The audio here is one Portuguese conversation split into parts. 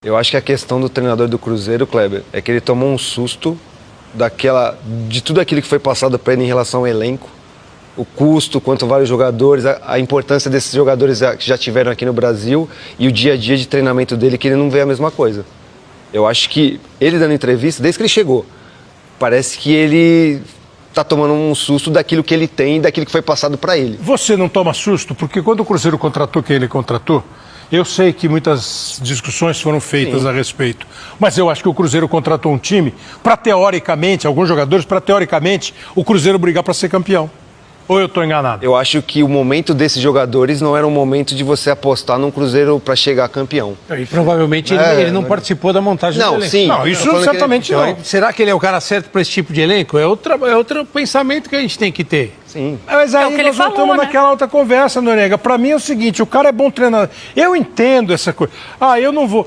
Eu acho que a questão do treinador do Cruzeiro, Kleber, é que ele tomou um susto de tudo aquilo que foi passado para ele em relação ao elenco, o custo, quanto vale os jogadores, a importância desses jogadores que já tiveram aqui no Brasil e o dia a dia de treinamento dele, que ele não vê a mesma coisa. Eu acho que ele dando entrevista, desde que ele chegou, parece que ele está tomando um susto daquilo que ele tem e daquilo que foi passado para ele. Você não toma susto? Porque quando o Cruzeiro contratou quem ele contratou, eu sei que muitas discussões foram feitas a respeito, mas eu acho que o Cruzeiro contratou um time para, teoricamente, alguns jogadores, para, teoricamente, o Cruzeiro brigar para ser campeão. Ou eu estou enganado? Eu acho que o momento desses jogadores não era um momento de você apostar num Cruzeiro para chegar campeão. E provavelmente ele não participou da montagem do elenco. Sim. Não, isso certamente não. Será que ele é o cara certo para esse tipo de elenco? É outro pensamento que a gente tem que ter. Sim. Mas aí nós voltamos naquela outra conversa, Noriega. Para mim é o seguinte, o cara é bom treinador. Eu entendo essa coisa. Eu não vou...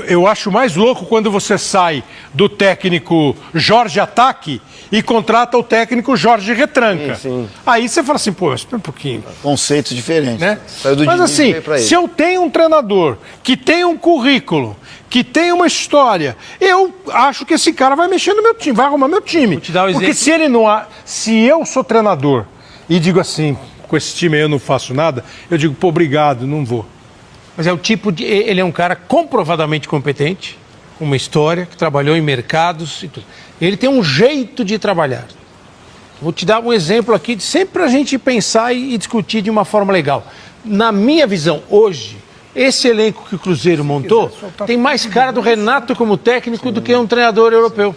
Eu acho mais louco quando você sai do técnico Jorge Ataque e contrata o técnico Jorge Retranca. Sim. Aí você fala assim, pô, espera um pouquinho. Conceitos diferentes. Né? Do Mas assim, se eu tenho um treinador que tem um currículo, que tem uma história, eu acho que esse cara vai mexer no meu time, vai arrumar meu time. Vou te dar um Porque exemplo. se ele não... Se eu sou treinador e digo assim, com esse time aí eu não faço nada, eu digo, pô, obrigado, não vou. Mas é o tipo de... Ele é um cara comprovadamente competente, com uma história, que trabalhou em mercados e tudo. Ele tem um jeito de trabalhar. Vou te dar um exemplo aqui, sempre para a gente pensar e discutir de uma forma legal. Na minha visão, hoje, esse elenco que o Cruzeiro montou tem mais cara do Renato como técnico do que um treinador europeu.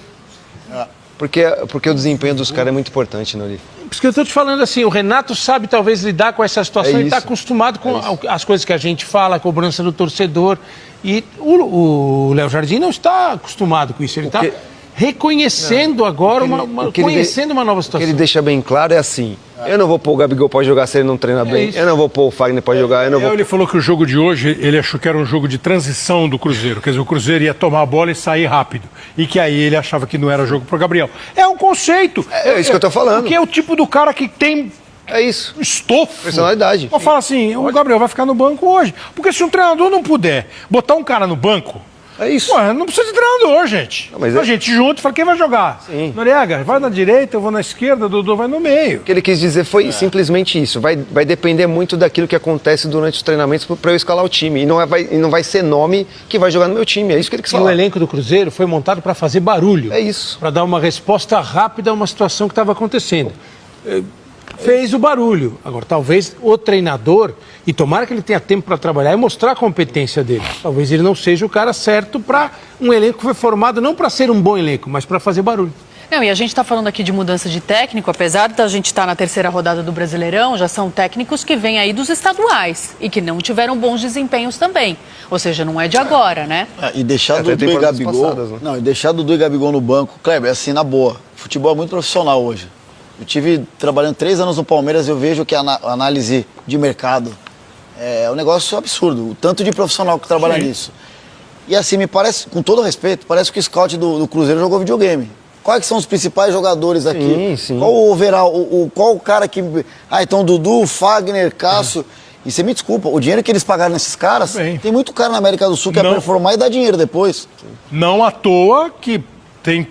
Porque o desempenho dos caras é muito importante, Nori. Por isso que eu estou te falando assim, o Renato sabe talvez lidar com essa situação, ele está acostumado com as coisas que a gente fala, a cobrança do torcedor. E o Léo Jardim não está acostumado com isso, ele está reconhecendo agora, conhecendo uma nova situação. O que ele deixa bem claro é assim, eu não vou pôr o Gabigol para jogar se ele não treina bem, isso. eu não vou pôr o Fagner para jogar, Ele falou que o jogo de hoje, ele achou que era um jogo de transição do Cruzeiro, quer dizer, o Cruzeiro ia tomar a bola e sair rápido, e que aí ele achava que não era jogo pro Gabriel. É um conceito. É isso que eu tô falando. Porque é o tipo do cara que tem... É isso. Estofo. Personalidade. Eu falo assim, o Gabriel vai ficar no banco hoje. Porque se um treinador não puder botar um cara no banco, é isso. Não precisa de treinador, gente. A gente junto fala, quem vai jogar? Sim. Noriega, vai na direita, eu vou na esquerda, Dudu vai no meio. O que ele quis dizer foi simplesmente isso. Vai depender muito daquilo que acontece durante os treinamentos para eu escalar o time. E não vai ser nome que vai jogar no meu time. É isso que ele quis falar. O elenco do Cruzeiro foi montado para fazer barulho. É isso. Para dar uma resposta rápida a uma situação que estava acontecendo. Fez o barulho. Agora, talvez o treinador, e tomara que ele tenha tempo para trabalhar e mostrar a competência dele. Talvez ele não seja o cara certo para um elenco que foi formado não para ser um bom elenco, mas para fazer barulho. Não, e a gente está falando aqui de mudança de técnico, apesar da gente estar na terceira rodada do Brasileirão, já são técnicos que vêm aí dos estaduais e que não tiveram bons desempenhos também. Ou seja, não é de agora, né? E deixar Dudu e Gabigol... passadas, né? Não, e deixar Dudu e Gabigol no banco, Kleber, assim, na boa. Futebol é muito profissional hoje. Eu tive trabalhando 3 anos no Palmeiras, eu vejo que a análise de mercado é um negócio absurdo. O tanto de profissional que trabalha nisso. E assim, me parece, com todo respeito, parece que o scout do Cruzeiro jogou videogame. Quais que são os principais jogadores aqui? Sim. Qual o overall? Qual o cara que... então Dudu, Fagner, Cássio... E você me desculpa, o dinheiro que eles pagaram nesses caras, tem muito cara na América do Sul que é performar e dá dinheiro depois. Não à toa que tem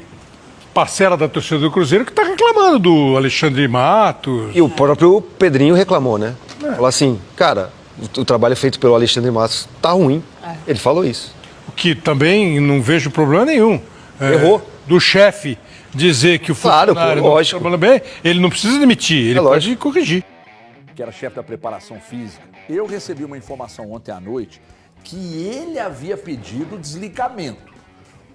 parcela da torcida do Cruzeiro que está reclamando do Alexandre Matos. E o próprio Pedrinho reclamou, né? Falou assim, cara, o trabalho feito pelo Alexandre Matos tá ruim. Ele falou isso. O que também não vejo problema nenhum. Errou. Do chefe dizer que o funcionário não trabalha bem, ele não precisa demitir, ele pode corrigir. Que era chefe da preparação física, eu recebi uma informação ontem à noite que ele havia pedido desligamento.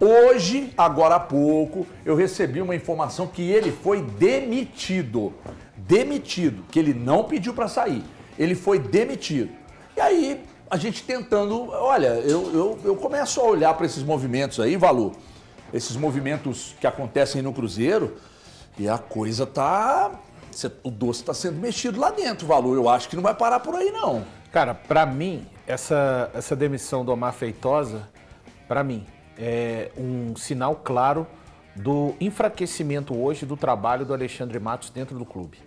Hoje, agora há pouco, eu recebi uma informação que ele foi demitido. Demitido, que ele não pediu para sair. Ele foi demitido. E aí, a gente tentando... Olha, eu começo a olhar para esses movimentos aí, Valu, esses movimentos que acontecem no Cruzeiro, e a coisa tá... O doce está sendo mexido lá dentro, Valu. Eu acho que não vai parar por aí, não. Cara, para mim, essa demissão do Omar Feitosa, para mim, é um sinal claro do enfraquecimento hoje do trabalho do Alexandre Matos dentro do clube.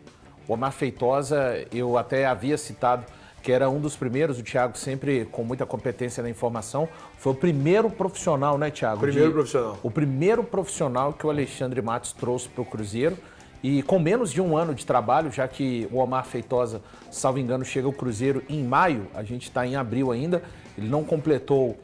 O Omar Feitosa, eu até havia citado que era um dos primeiros, o Thiago sempre com muita competência na informação, foi o primeiro profissional, né, Thiago? Profissional. O primeiro profissional que o Alexandre Matos trouxe para o Cruzeiro. E com menos de um ano de trabalho, já que o Omar Feitosa, salvo engano, chega ao Cruzeiro em maio, a gente está em abril ainda, ele não completou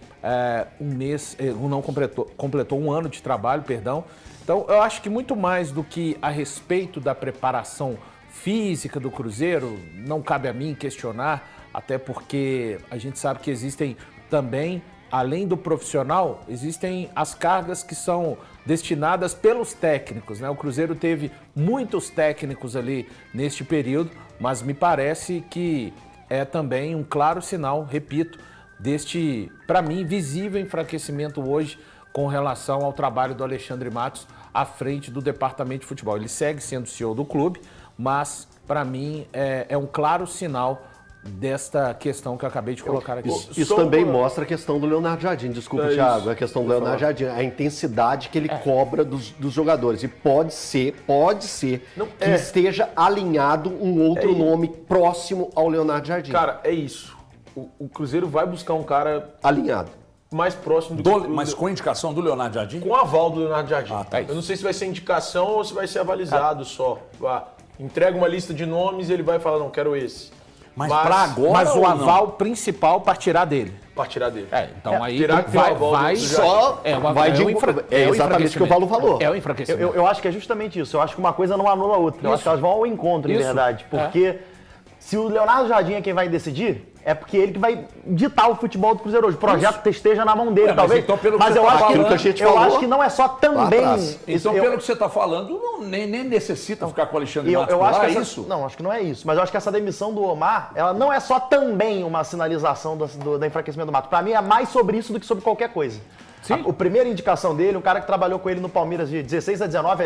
completou um ano de trabalho, perdão. Então eu acho que muito mais do que a respeito da preparação física do Cruzeiro, não cabe a mim questionar, até porque a gente sabe que existem também, além do profissional, existem as cargas que são destinadas pelos técnicos, né? O Cruzeiro teve muitos técnicos ali neste período, mas me parece que é também um claro sinal, repito, deste, para mim, visível enfraquecimento hoje com relação ao trabalho do Alexandre Matos à frente do departamento de futebol. Ele segue sendo CEO do clube, mas para mim é um claro sinal desta questão que eu acabei de colocar aqui. Isso também mostra a questão do Leonardo Jardim, desculpa, Thiago, a questão do Leonardo Jardim, a intensidade que ele cobra dos jogadores. E pode ser que esteja alinhado um outro nome próximo ao Leonardo Jardim. Cara, é isso. O Cruzeiro vai buscar um cara alinhado. Mais próximo do Mas com indicação do Leonardo Jardim? Com aval do Leonardo Jardim. Tá. Eu não sei se vai ser indicação ou se vai ser avalizado só. Entrega uma lista de nomes e ele vai falar, não, quero esse. Mas pra agora. Mas o aval principal partirá dele. Partirá dele. Então aí vai exatamente o que o Paulo falou. É o enfraquecimento. Eu acho que é justamente isso. Eu acho que uma coisa não anula a outra. Eu acho que elas vão ao encontro, em verdade. Porque se o Leonardo Jardim é quem vai decidir, é porque ele que vai ditar o futebol do Cruzeiro hoje. O projeto esteja na mão dele, talvez. Mas eu acho que não é só também. Então, pelo que você está falando, nem necessita ficar com o Alexandre Matos por lá, é isso? Não, acho que não é isso. Mas eu acho que essa demissão do Omar, ela não é só também uma sinalização do enfraquecimento do Matos. Para mim, é mais sobre isso do que sobre qualquer coisa. A primeira indicação dele, um cara que trabalhou com ele no Palmeiras de 16 a 19,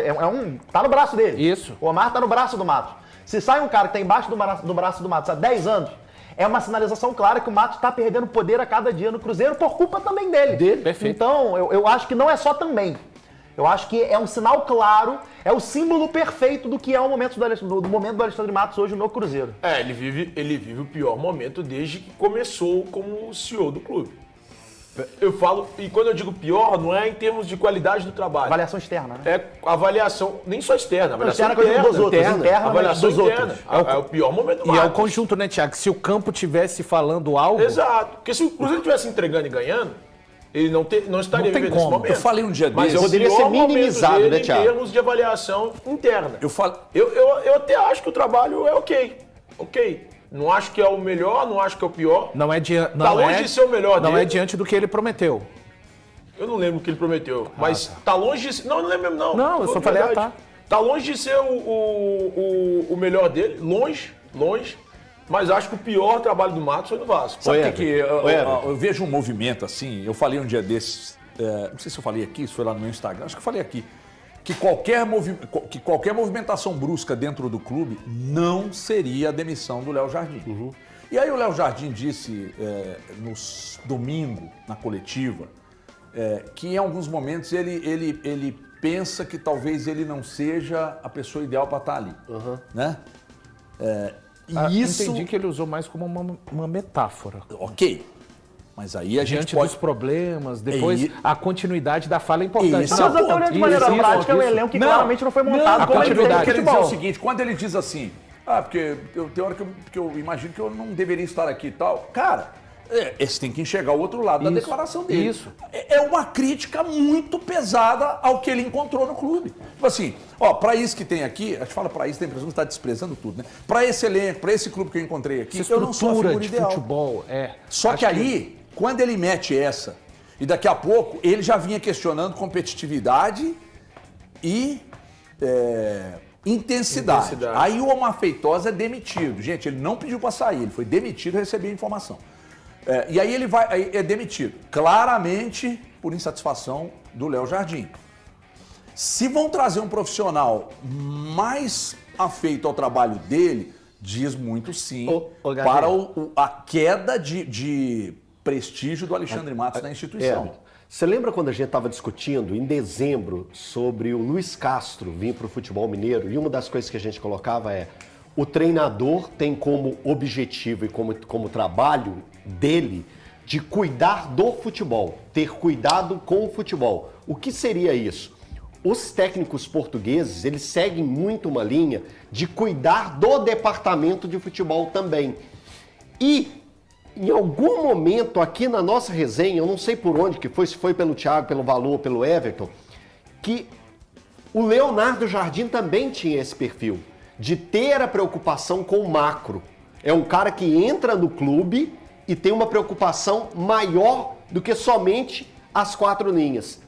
tá no braço dele. Isso. O Omar tá no braço do Matos. Se sai um cara que tá embaixo do braço do Matos há 10 anos, é uma sinalização clara que o Matos está perdendo poder a cada dia no Cruzeiro por culpa também dele. Perfeito. Então, eu acho que não é só também. Eu acho que é um sinal claro, é o símbolo perfeito do que é o momento do momento do Alexandre Matos hoje no Cruzeiro. Ele vive o pior momento desde que começou como CEO do clube. Eu falo, e quando eu digo pior, não é em termos de qualidade do trabalho. Avaliação externa, né? É avaliação, nem só externa, avaliação externa dos outros, interna, avaliação dos interna. outros. É o pior momento do Matos. E é o conjunto, né, Thiago? Se o campo tivesse falando algo... Exato. Porque se o Cruzeiro estivesse entregando e ganhando, ele não estaria vivendo esse momento. Eu falei um dia desse. Mas poderia ser minimizado, né, Thiago? Em termos de avaliação interna. Eu até acho que o trabalho é ok. Não acho que é o melhor, não acho que é o pior. Tá longe de ser o melhor dele. Não é diante do que ele prometeu. Eu não lembro o que ele prometeu, mas tá longe de ser... Não lembro mesmo, não. Não, eu só falei, Tá longe de ser o melhor dele, longe. Mas acho que o pior trabalho do Matos foi no Vasco. Sabe o que eu vejo um movimento assim, eu falei um dia desses, não sei se eu falei aqui, se foi lá no meu Instagram, acho que eu falei aqui, que qualquer movimentação brusca dentro do clube não seria a demissão do Léo Jardim. E aí o Léo Jardim disse no domingo, na coletiva, que em alguns momentos ele pensa que talvez ele não seja a pessoa ideal para estar ali. Né? Entendi que ele usou mais como uma metáfora. Ok. Mas aí a gente dos problemas, depois a continuidade da fala é importante. Mas até olhando de maneira prática, é um elenco que claramente não foi montado como ele quer dizer o seguinte, quando ele diz assim, porque tem hora que eu imagino que eu não deveria estar aqui e tal, cara, você tem que enxergar o outro lado da declaração dele. Isso. É uma crítica muito pesada ao que ele encontrou no clube. Tipo assim, pra isso que tem aqui, a gente fala pra isso, tem impressão que está desprezando tudo, né? Pra esse elenco, pra esse clube que eu encontrei aqui, eu não sou a figura de ideal. futebol, Só que aí, quando ele mete essa, e daqui a pouco ele já vinha questionando competitividade e intensidade. Aí o Omar Feitosa é demitido. Gente, ele não pediu para sair, ele foi demitido e recebeu a informação. E aí ele é demitido, claramente por insatisfação do Léo Jardim. Se vão trazer um profissional mais afeito ao trabalho dele, diz muito sim para a queda de prestígio do Alexandre Matos na instituição. Você lembra quando a gente estava discutindo em dezembro sobre o Luiz Castro vir para o futebol mineiro? E uma das coisas que a gente colocava O treinador tem como objetivo e como trabalho dele de cuidar do futebol, ter cuidado com o futebol. O que seria isso? Os técnicos portugueses, eles seguem muito uma linha de cuidar do departamento de futebol também. E, em algum momento aqui na nossa resenha, eu não sei por onde que foi, se foi pelo Thiago, pelo Valor, pelo Everton, que o Leonardo Jardim também tinha esse perfil, de ter a preocupação com o macro. É um cara que entra no clube e tem uma preocupação maior do que somente as 4 linhas.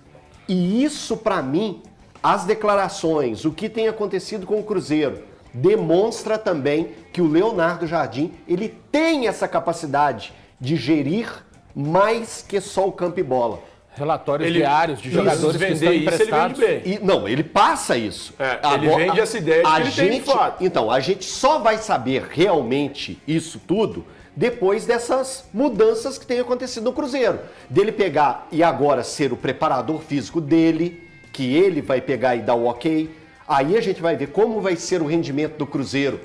E isso, para mim, as declarações, o que tem acontecido com o Cruzeiro, demonstra também que o Leonardo Jardim, ele tem essa capacidade de gerir mais que só o campo e bola. Relatórios diários de jogadores que estão emprestados. Ele vende bem. Não, ele passa isso. Ele vende essa ideia de que ele tem de fato. Então, a gente só vai saber realmente isso tudo depois dessas mudanças que têm acontecido no Cruzeiro. Dele pegar e agora ser o preparador físico dele, que ele vai pegar e dar o ok. Aí a gente vai ver como vai ser o rendimento do Cruzeiro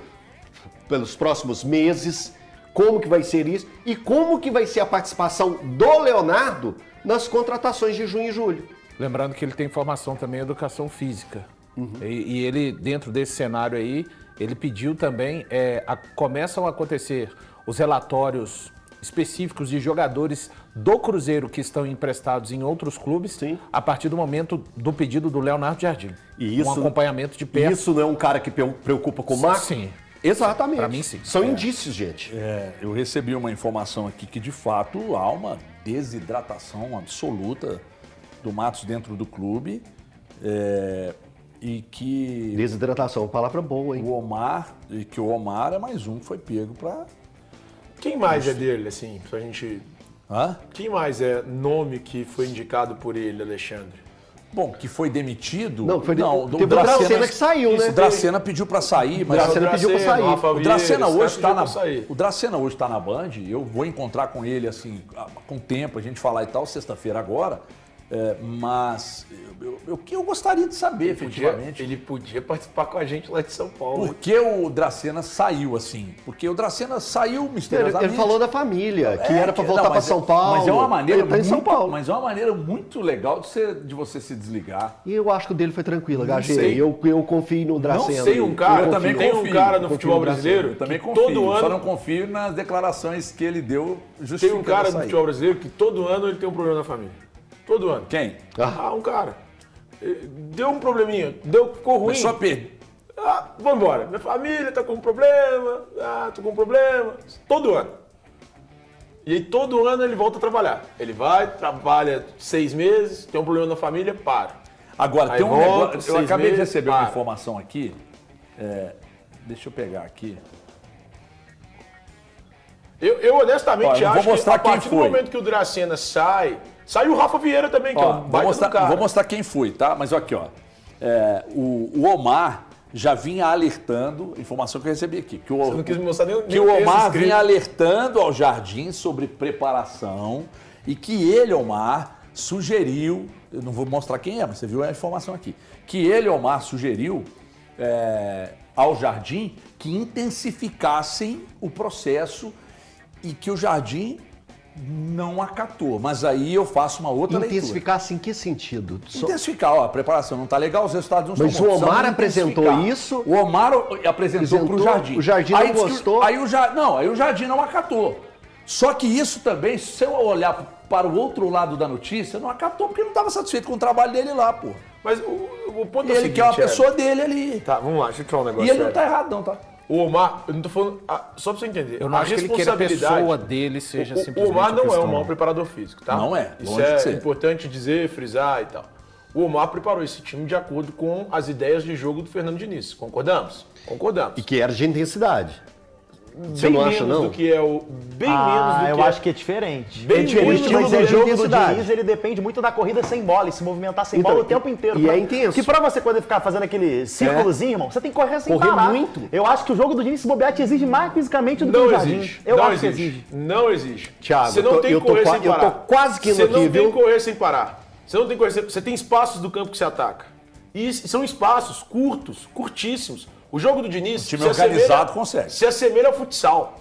pelos próximos meses, como que vai ser isso e como que vai ser a participação do Leonardo nas contratações de junho e julho. Lembrando que ele tem formação também em educação física. E ele, dentro desse cenário aí, ele pediu também, começam a acontecer os relatórios específicos de jogadores do Cruzeiro que estão emprestados em outros clubes, a partir do momento do pedido do Leonardo Jardim. E isso, um acompanhamento de perto. Isso não é um cara que preocupa com o macro? Sim. Exatamente. Para mim, sim. São indícios, gente. Eu recebi uma informação aqui que, de fato, há uma desidratação absoluta do Matos dentro do clube e que... Desidratação, palavra boa, hein? O Omar é mais um que foi pego para... Quem mais é dele, assim, pra gente... Quem mais é nome que foi indicado por ele, Alexandre? Bom, que foi demitido... Não, teve o Dracena que saiu, né? O Dracena pediu para sair, mas... O Dracena pediu para sair. O Dracena hoje está na Band, eu vou encontrar com ele, assim, com tempo, a gente falar e tal, sexta-feira agora, mas eu gostaria de saber, efetivamente... Ele podia participar com a gente lá de São Paulo. Por que o Dracena saiu, assim? Porque o Dracena saiu misteriosamente. Ele falou da família, que era para voltar para São Paulo. Mas é uma maneira em São Paulo. Mas é uma maneira muito legal de você se desligar. E eu acho que o dele foi tranquilo, HG. Eu confio no Dracena. Não sei, eu também confio. Tem um cara no futebol brasileiro eu também que confio, todo ano... Só não confio nas declarações que ele deu justificando. Tem um cara no futebol brasileiro que todo ano ele tem um problema na família. Todo ano. Quem? Um cara. Deu um probleminha, ficou ruim. Mas só perder. Vamos embora. Minha família tá com um problema. Tô com um problema. Todo ano. E aí todo ano ele volta a trabalhar. Ele vai, trabalha 6 meses, tem um problema na família, para. Agora, aí tem um volta, negócio. Eu acabei de receber uma informação aqui. Deixa eu pegar aqui. Eu honestamente acho que a partir do foi. momento que o Dracena sai o Rafa Vieira também, que é um baita do cara. Vou mostrar quem foi, tá? Mas aqui, ó. O Omar já vinha alertando, informação que eu recebi aqui, que Você não quis me mostrar nem o Omar vinha alertando ao Jardim sobre preparação e que ele, Omar, sugeriu, eu não vou mostrar quem é, mas você viu a informação aqui, que ele, Omar, sugeriu ao Jardim que intensificassem o processo e que o Jardim não acatou. Mas aí eu faço uma outra leitura. Intensificar em que sentido? Intensificar, a preparação não está legal, os resultados não estão bons. Mas o Omar apresentou isso? O Omar apresentou para o Jardim. O Jardim não gostou? Aí o Jardim não acatou. Só que isso também, se eu olhar para o outro lado da notícia, não acatou porque não estava satisfeito com o trabalho dele lá, pô. Mas o ponto é o ele seguinte, quer uma pessoa dele ali. Tá, vamos lá, deixa eu te falar um negócio. E ele não está errado não, tá? O Omar, eu não tô falando... só pra você entender. Eu não acho que ele queira a pessoa dele seja simplesmente o Omar não é um mau preparador físico, tá? Não é. Isso é importante dizer, frisar e tal. O Omar preparou esse time de acordo com as ideias de jogo do Fernando Diniz. Concordamos? Concordamos. E que era de intensidade. Você não acha, não? Bem menos do que eu acho que é diferente. Bem menos o estilo do jogo do Diniz, ele depende muito da corrida sem bola e se movimentar sem bola o tempo inteiro. E é intenso. Que pra você poder ficar fazendo aquele círculozinho, irmão, você tem que correr sem parar. Muito. Eu acho que o jogo do Diniz, se bobear, te exige mais fisicamente do que o Jardim. Eu acho que exige. Não exige. Thiago, você não tem que correr sem parar. Eu tô quase que indo aqui, viu? Você não tem que correr sem parar. Você não tem que correr sem... Você tem espaços do campo que você ataca. E são espaços curtos, curtíssimos. O jogo do Diniz... O time organizado consegue. Se assemelha ao futsal.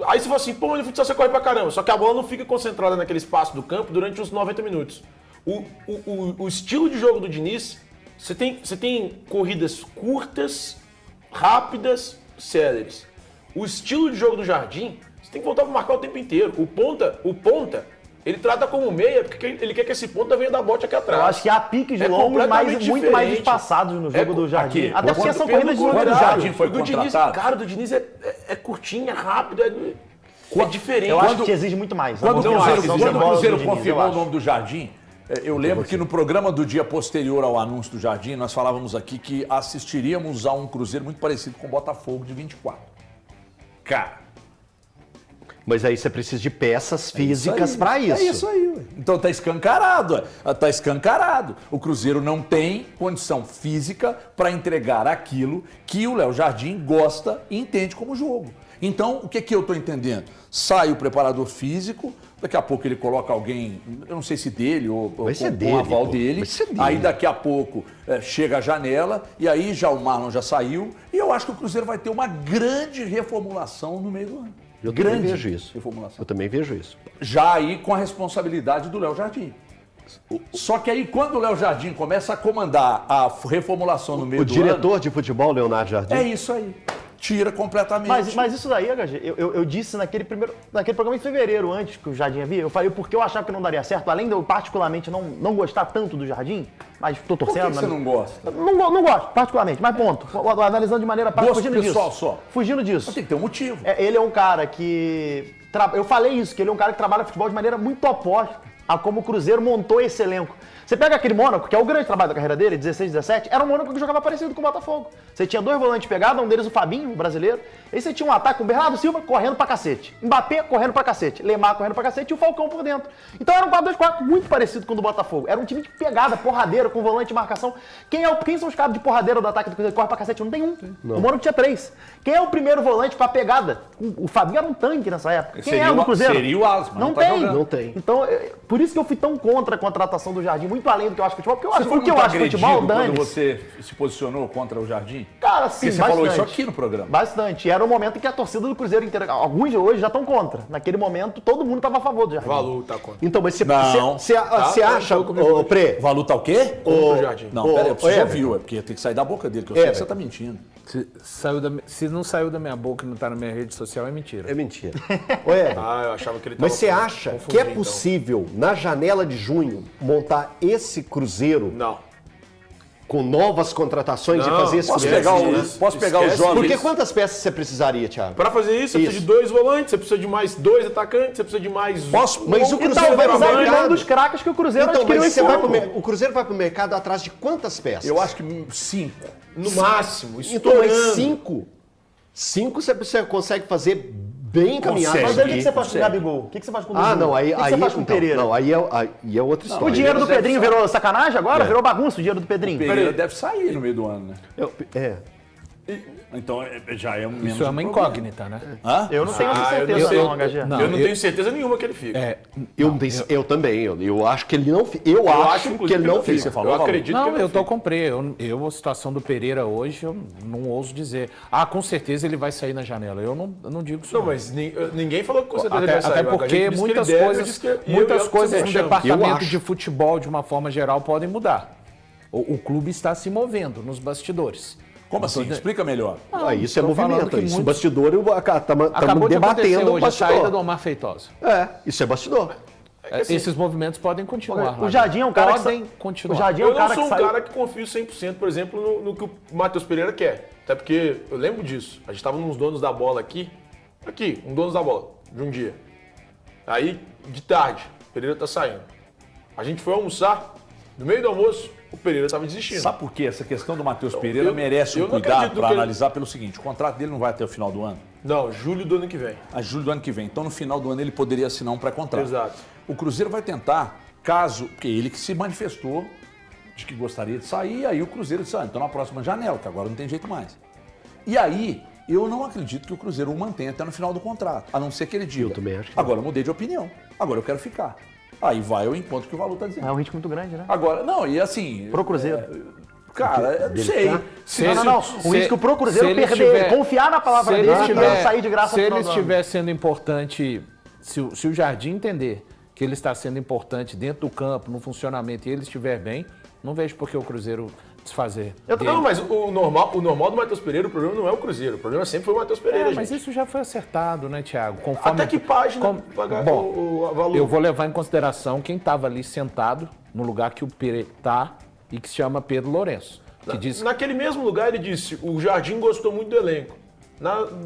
Aí você fala assim, pô, no futsal você corre pra caramba. Só que a bola não fica concentrada naquele espaço do campo durante uns 90 minutos. O estilo de jogo do Diniz, você tem corridas curtas, rápidas, céleres. O estilo de jogo do Jardim, você tem que voltar para marcar o tempo inteiro. O ponta, ele trata como meia, porque ele quer que esse ponta venha dar bote aqui atrás. Eu acho que há piques longos, mas muito mais espaçados no jogo do Jardim. Até porque são corridas de longo. Quando o Jardim foi do Diniz, cara, do Diniz é curtinho, é rápido, é diferente. Eu acho que exige muito mais. Quando o Cruzeiro confirmou o nome do Jardim, eu lembro que no programa do dia posterior ao anúncio do Jardim, nós falávamos aqui que assistiríamos a um Cruzeiro muito parecido com o Botafogo de 24. Cara. Mas aí você precisa de peças físicas para isso. É isso aí, ué. Então tá escancarado, tá escancarado. O Cruzeiro não tem condição física para entregar aquilo que o Léo Jardim gosta e entende como jogo. Então, o que eu estou entendendo? Sai o preparador físico, daqui a pouco ele coloca alguém, eu não sei se dele ou com o aval dele. Aí daqui a pouco chega a janela e aí já o Marlon já saiu. E eu acho que o Cruzeiro vai ter uma grande reformulação no meio do ano. Eu também vejo isso. Eu também vejo isso. Já aí com a responsabilidade do Léo Jardim. Só que aí quando o Léo Jardim começa a comandar a reformulação no meio do ano... O diretor de futebol, Leonardo Jardim? É isso aí. Tira completamente. Mas isso daí, HG, eu disse naquele programa em fevereiro, antes que o Jardim havia, eu falei porque eu achava que não daria certo, além de eu particularmente não gostar tanto do Jardim, mas tô torcendo. Por que você não gosta? Não gosto, particularmente, mas ponto. Analisando de maneira prática, fugindo pessoal disso. Só. Fugindo disso. Mas tem que ter um motivo. Ele é um cara que... Eu falei isso, que ele é um cara que trabalha futebol de maneira muito oposta a como o Cruzeiro montou esse elenco. Você pega aquele Mônaco, que é o grande trabalho da carreira dele, 16, 17, era um Mônaco que jogava parecido com o Botafogo. Você tinha dois volantes pegados, um deles o Fabinho, o brasileiro. Aí você tinha um ataque com o Bernardo Silva correndo pra cacete. Mbappé correndo pra cacete. Lemar correndo pra cacete e o Falcão por dentro. Então era um 4-2-4 muito parecido com o do Botafogo. Era um time de pegada, porradeira, com volante de marcação. Quem são os caras de porradeira do ataque do Cruzeiro que corre pra cacete? Não tem um. Não. O Mônaco tinha 3. Quem é o primeiro volante pra pegada? O Fabinho era um tanque nessa época. Quem é o do Cruzeiro? Seria o Asma. Não tem. Então, por isso que eu fui tão contra a contratação do Jardim, muito além do que eu acho futebol, porque eu acho que eu acho futebol, quando você se posicionou contra o Jardim? Cara, sim, porque você falou isso aqui no programa. Bastante. Era um momento em que a torcida do Cruzeiro inteira, alguns de hoje já estão contra. Naquele momento, todo mundo estava a favor do Jardim. Valu tá contra. Então, mas você acha, ô Prê... Valu tá o quê? Contra o Jardim. Não, peraí, você já viu, porque tem que sair da boca dele, que eu sei que você tá mentindo. Se não saiu da minha boca e não tá na minha rede social, é mentira. É mentira. Eu achava que ele tava... Mas você acha que é possível, na janela de junho, montar esse Cruzeiro... Não. Com novas contratações e fazer esse Posso pegar os jovens? Porque quantas peças você precisaria, Thiago? Para fazer isso, você precisa de 2 volantes, você precisa de mais 2 atacantes, você precisa de mais... Mas o Cruzeiro vai pro precisar mercado dos craques que o Cruzeiro adquiriu mas o Cruzeiro vai pro mercado atrás de quantas peças? Eu acho que 5. No máximo, então, mas 5? 5 você consegue fazer bem encaminhado. Mas aí o que você faz com o Gabigol? O que você faz com o Dudu? Não, aí o que você faz com o Pereira? Não, aí é outra história. O dinheiro do Pedrinho virou sacanagem agora? Virou bagunça o dinheiro do Pedrinho? O Pereira deve sair no meio do ano, né? Então já é um menos. Isso é uma incógnita, né? Eu não tenho certeza não, HG. Eu não tenho certeza nenhuma que ele fica. Eu também. Eu acho que ele não fica. Eu acho que ele não fica. Você falou, eu acredito que ele eu tô com a situação do Pereira hoje, eu não ouso dizer. Com certeza ele vai sair na janela. Eu não digo isso. Não, mas ninguém falou que com certeza ele vai sair. Até porque muitas coisas no departamento de futebol, de uma forma geral, podem mudar. O clube está se movendo nos bastidores. Como assim? Explica melhor. Isso é movimento. Isso bastidor, estamos debatendo hoje a saída do Omar Feitosa. Isso é bastidor. Esses movimentos podem continuar. O Jardim é um cara podem continuar. O Jardim é um eu cara não sou que um cara que confio 100%, por exemplo, no que o Matheus Pereira quer. Até porque eu lembro disso. A gente estava nos donos da bola aqui, um donos da bola, de um dia. Aí, de tarde, o Pereira tá saindo. A gente foi almoçar, no meio do almoço, o Pereira estava desistindo. Sabe por quê? Essa questão do Matheus Pereira merece um cuidado para analisar pelo seguinte: o contrato dele não vai até o final do ano? Não, julho do ano que vem. Julho do ano que vem. Então, no final do ano, ele poderia assinar um pré-contrato. Exato. O Cruzeiro vai tentar, porque ele que se manifestou de que gostaria de sair, aí o Cruzeiro disse, então na próxima janela, que agora não tem jeito mais. E aí, eu não acredito que o Cruzeiro o mantenha até no final do contrato, a não ser que ele diga. Eu também acho que agora eu mudei de opinião, agora eu quero ficar. Aí vai ao encontro que o Valu está dizendo. É um ritmo muito grande, né? Agora, não, e assim... Pro Cruzeiro. Cara, eu não sei. Não. O risco pro Cruzeiro perder, confiar na palavra dele e sair de graça Se no final ele do ano. estiver sendo importante, se o Jardim entender que ele está sendo importante dentro do campo, no funcionamento, e ele estiver bem, não vejo por que o Cruzeiro desfazer. Não, mas o normal do Matheus Pereira, o problema não é o Cruzeiro. O problema sempre foi o Matheus Pereira, Mas gente. isso já foi acertado, né, Thiago? Até que página pagar Bom, o valor? eu vou levar em consideração quem estava ali sentado no lugar que o Pereira está e que se chama Pedro Lourenço. Que disse... Naquele mesmo lugar ele disse, o Jardim gostou muito do elenco.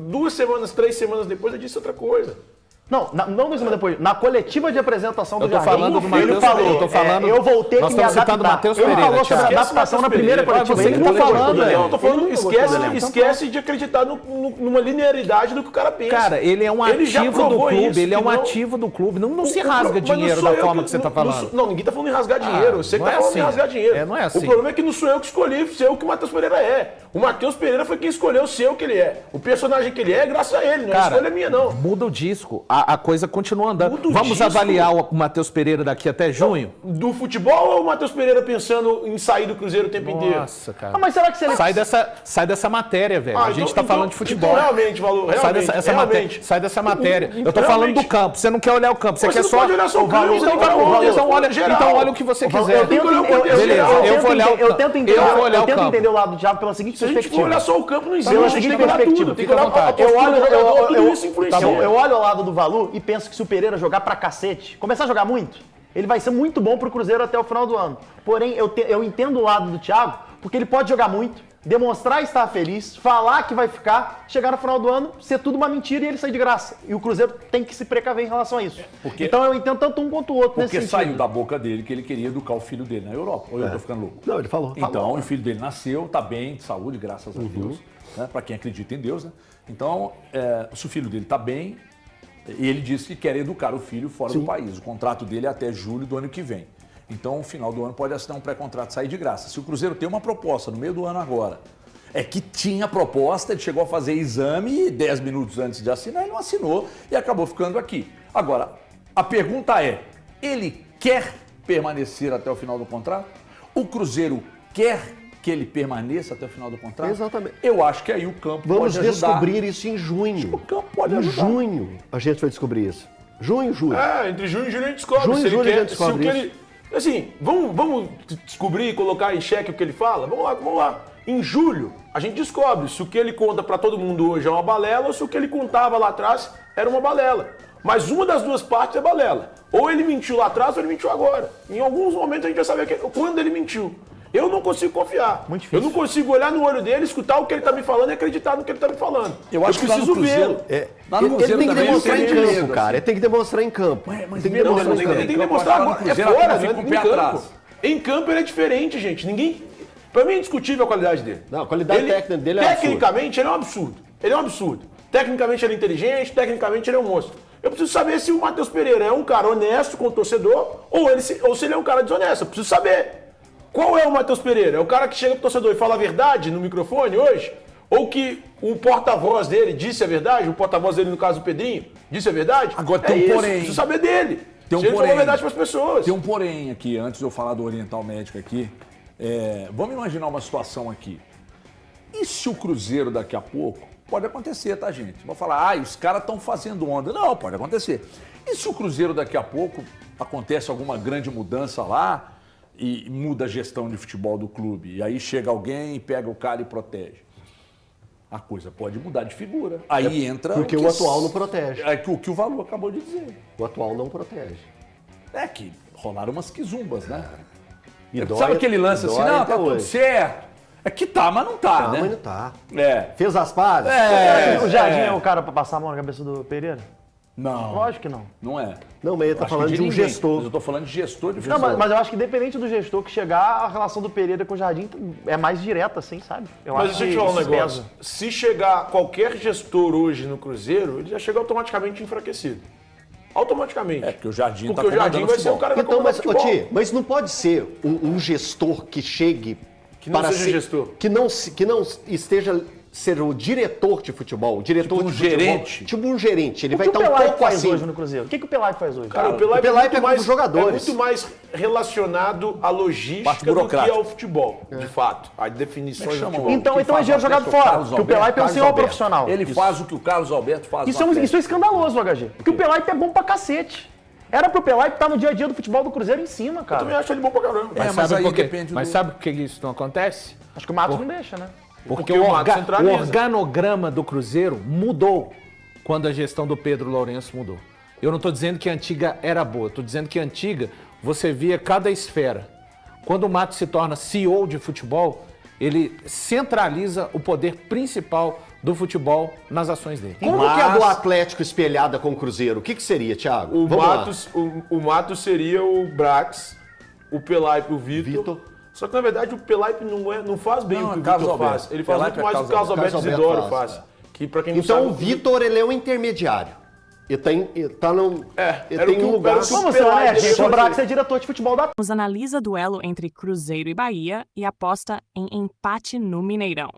2 semanas, 3 semanas depois ele disse outra coisa. Não 2 semanas depois. Na coletiva de apresentação do Eu tô Jardim, falando do ele Matheus falou, Pereira. Eu tô falando, eu vou ter nós que me estamos citando o adaptar. Matheus Ele Pereira, falou sobre a Thiago. adaptação na Matheus primeira Pereira. coletiva. Você Ele que não tá falando. falando, Ele Não, eu tô falando, não gostou do elenco. esquece de acreditar numa linearidade do que o cara pensa. Cara, ele é um já ativo do provou clube, isso, ele é que um não- ativo do clube. Não se Mas rasga não dinheiro sou da eu forma que você tá não falando. Não, ninguém tá falando em rasgar dinheiro. Você não tá é falando assim. em rasgar dinheiro. Não é assim. O problema é que não sou eu que escolhi ser o que o Matheus Pereira é. O Matheus Pereira foi quem escolheu ser o que ele é. O personagem que ele é graças a ele, não é Cara, escolha minha, não. muda o disco, a coisa continua andando. Muda o Vamos disco. avaliar o Matheus Pereira daqui até junho? Do futebol ou o Matheus Pereira pensando em sair do Cruzeiro o tempo inteiro? Nossa, cara. Mas será que se ele... Sai dessa matéria, velho. A gente tá falando de futebol. Então, realmente, Valor, realmente. Sai dessa matéria. Eu tô Realmente. falando do campo. Você não quer olhar o campo. Você Mas quer você só. não pode olhar só o campo, você tem que olhar o contexto geral. Então olha o que você quiser. Eu tento entender o lado do Thiago pela seguinte Se a gente for perspectiva. olhar só o campo, não existe. Pela A gente seguinte tem que olhar perspectiva. tudo. Tem que olhar a vontade. postura do jogador, tudo isso influencia. Tá bom, eu olho ao lado do Valu e penso que se o Pereira jogar pra cacete, começar a jogar muito, ele vai ser muito bom pro Cruzeiro até o final do ano. Porém, eu entendo o lado do Thiago, porque ele pode jogar muito, demonstrar estar feliz, falar que vai ficar, chegar no final do ano, ser tudo uma mentira e ele sair de graça. E o Cruzeiro tem que se precaver em relação a isso. Então eu entendo tanto um quanto o outro nesse Porque sentido. saiu da boca dele que ele queria educar o filho dele na Europa. Ou eu tô ficando louco? Não, ele falou. Então, o filho dele nasceu, tá bem, de saúde, graças a Deus. Né? Para quem acredita em Deus, né? Então, se o filho dele tá bem, e ele disse que quer educar o filho fora do país. O contrato dele é até julho do ano que vem. Então, no final do ano, pode assinar um pré-contrato e sair de graça. Se o Cruzeiro tem uma proposta no meio do ano agora, é que tinha proposta, ele chegou a fazer exame e 10 minutos antes de assinar, ele não assinou e acabou ficando aqui. Agora, a pergunta é, ele quer permanecer até o final do contrato? O Cruzeiro quer que ele permaneça até o final do contrato? Exatamente. Eu acho que aí o campo Vamos pode ajudar. descobrir isso em junho. O campo pode Em ajudar. junho a gente vai descobrir isso. Junho. Entre junho e julho a gente descobre. Junho e se ele julho a quer, gente descobre se o que ele... Assim, vamos descobrir e colocar em xeque o que ele fala? Vamos lá. Em julho, a gente descobre se o que ele conta pra todo mundo hoje é uma balela ou se o que ele contava lá atrás era uma balela. Mas uma das duas partes é balela. Ou ele mentiu lá atrás ou ele mentiu agora. Em alguns momentos a gente vai saber quando ele mentiu. Eu não consigo confiar. Muito difícil. Eu não consigo olhar no olho dele, escutar o que ele tá me falando e acreditar no que ele tá me falando. Eu acho que lá no preciso Cruzeiro- vê-lo. Lá no Ele Cruzeiro tem que também demonstrar em tem campo, medo, cara. assim. Ele tem que demonstrar em campo. Mas tem que medo, demonstrar em ele campo. Ele tem que Eu demonstrar acho que lá no agora. É Cruzeiro a fora, turma né? fica com o Em pé campo. atrás. Em campo ele é diferente, gente. Ninguém... Pra mim é indiscutível a qualidade dele. Não, a qualidade técnica dele é Tecnicamente ele é um absurdo. Ele é um absurdo. Tecnicamente ele é inteligente, tecnicamente ele é um monstro. Eu preciso saber se o Matheus Pereira é um cara honesto com o torcedor ou se ele é um cara desonesto. Eu preciso saber. Qual é o Matheus Pereira? É o cara que chega pro torcedor e fala a verdade no microfone hoje? Ou que o porta-voz dele disse a verdade? O porta-voz dele, no caso o Pedrinho, disse a verdade? Agora tem um porém. Preciso saber dele. Tem um se ele falou a porém. verdade para as pessoas. Tem um porém aqui, antes de eu falar do Oriental Médico aqui. Vamos imaginar uma situação aqui. E se o Cruzeiro daqui a pouco... Pode acontecer, tá, gente? Vou falar, os caras estão fazendo onda. Não, pode acontecer. E se o Cruzeiro daqui a pouco acontece alguma grande mudança lá e muda a gestão de futebol do clube? E aí chega alguém e pega o cara e protege. A coisa pode mudar de figura. Aí entra... Porque o atual não protege. É o que o Valu acabou de dizer. O atual não protege. É que rolaram umas quizumbas, né? E Sabe dói- aquele lance assim, dói não, até tá tudo hoje. certo. É que tá, mas não tá, Tá, né? mas não tá. É. Fez as pazes? O Jardim é o cara pra passar a mão na cabeça do Pereira? Não. Lógico que não. Não é. Não, mas ele tá Acho falando que de um ninguém. gestor. Mas eu tô falando de gestor de Não, futebol. mas eu acho que independente do gestor que chegar, a relação do Pereira com o Jardim é mais direta, assim, sabe? Mas deixa eu te falar um negócio. Se chegar qualquer gestor hoje no Cruzeiro, ele já chega automaticamente enfraquecido. Automaticamente. É, porque o Jardim Porque tá o Jardim vai ser o cara que vai Então, comandar mas, futebol. Ti, mas não pode ser um gestor que chegue Que não para seja ser, gestor. que não esteja ser o diretor de futebol, o diretor Tipo um de futebol, gerente. tipo um gerente. Ele O vai que estar o um Pelaipe pouco faz assim. hoje no Cruzeiro? O que o Pelaipe faz hoje? Cara, o Pelaipe é muito com mais, os jogadores. é muito mais relacionado à logística Parte do que burocrática. ao futebol, de fato. As definições do Chama futebol. Então que é faz dinheiro o Alberto, jogado fora, Carlos que o Alberto, Pelaipe é um Carlos senhor Alberto. profissional. Ele faz o que o Carlos Alberto faz. Isso é escandaloso, HG. Porque o Pelaipe é bom pra cacete. Era pro Pelaipe estar no dia a dia do futebol do Cruzeiro em cima, Eu também cara. acho ele bom pra caramba. Mas aí por quê? depende Mas do- sabe por que isso não acontece? Acho que o Matos não deixa, né? Porque o o Matos centraliza. organograma do Cruzeiro mudou quando a gestão do Pedro Lourenço mudou. Eu não estou dizendo que a antiga era boa, estou dizendo que a antiga você via cada esfera. Quando o Matos se torna CEO de futebol, ele centraliza o poder principal do futebol nas ações dele. Como que é a do Atlético espelhada com o Cruzeiro? O que seria, Thiago? O Vamos lá. Matos, o Matos seria o Brax, o Pelaipe, o Vitor. Só que na verdade o Pelaipe não faz bem Não, o que é o Carlos Vitor Alberto. faz. Ele faz Pelaipe muito mais é o que o Carlos Alberto Carlos Isidoro Alberto faz. faz. Que pra quem não Então sabe, o Vitor, ele é o intermediário. Ele tá num, É, ele era tem o que um o- lugar... era o que o Vamos ser Pelaipe honestos, gente. devia O Brax fazer. é diretor de futebol da Nos analisa duelo entre Cruzeiro e Bahia e aposta em empate no Mineirão.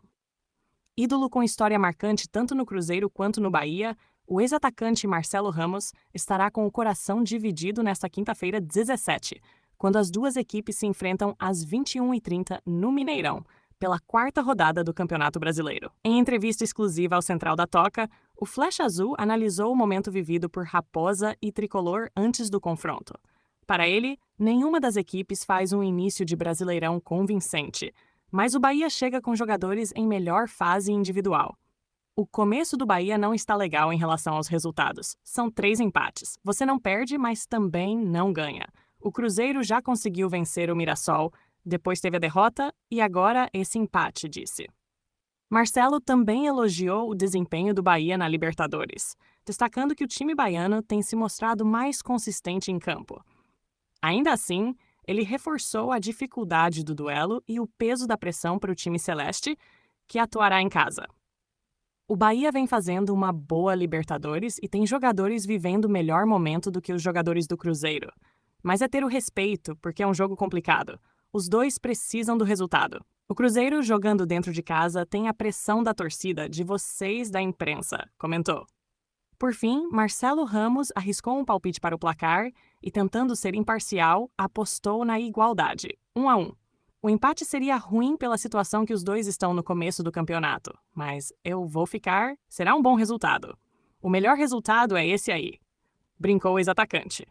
Ídolo com história marcante tanto no Cruzeiro quanto no Bahia, o ex-atacante Marcelo Ramos estará com o coração dividido nesta quinta-feira 17, quando as duas equipes se enfrentam às 21h30 no Mineirão, pela quarta rodada do Campeonato Brasileiro. Em entrevista exclusiva ao Central da Toca, o Flecha Azul analisou o momento vivido por Raposa e Tricolor antes do confronto. Para ele, nenhuma das equipes faz um início de Brasileirão convincente, mas o Bahia chega com jogadores em melhor fase individual. O começo do Bahia não está legal em relação aos resultados. São 3 empates. Você não perde, mas também não ganha. O Cruzeiro já conseguiu vencer o Mirassol, depois teve a derrota e agora esse empate, disse. Marcelo também elogiou o desempenho do Bahia na Libertadores, destacando que o time baiano tem se mostrado mais consistente em campo. Ainda assim, ele reforçou a dificuldade do duelo e o peso da pressão para o time celeste, que atuará em casa. O Bahia vem fazendo uma boa Libertadores e tem jogadores vivendo o melhor momento do que os jogadores do Cruzeiro. Mas é ter o respeito, porque é um jogo complicado. Os dois precisam do resultado. O Cruzeiro, jogando dentro de casa, tem a pressão da torcida, de vocês da imprensa, comentou. Por fim, Marcelo Ramos arriscou um palpite para o placar e, tentando ser imparcial, apostou na igualdade, 1-1. O empate seria ruim pela situação que os dois estão no começo do campeonato, mas eu vou ficar, será um bom resultado. O melhor resultado é esse aí, brincou o ex-atacante.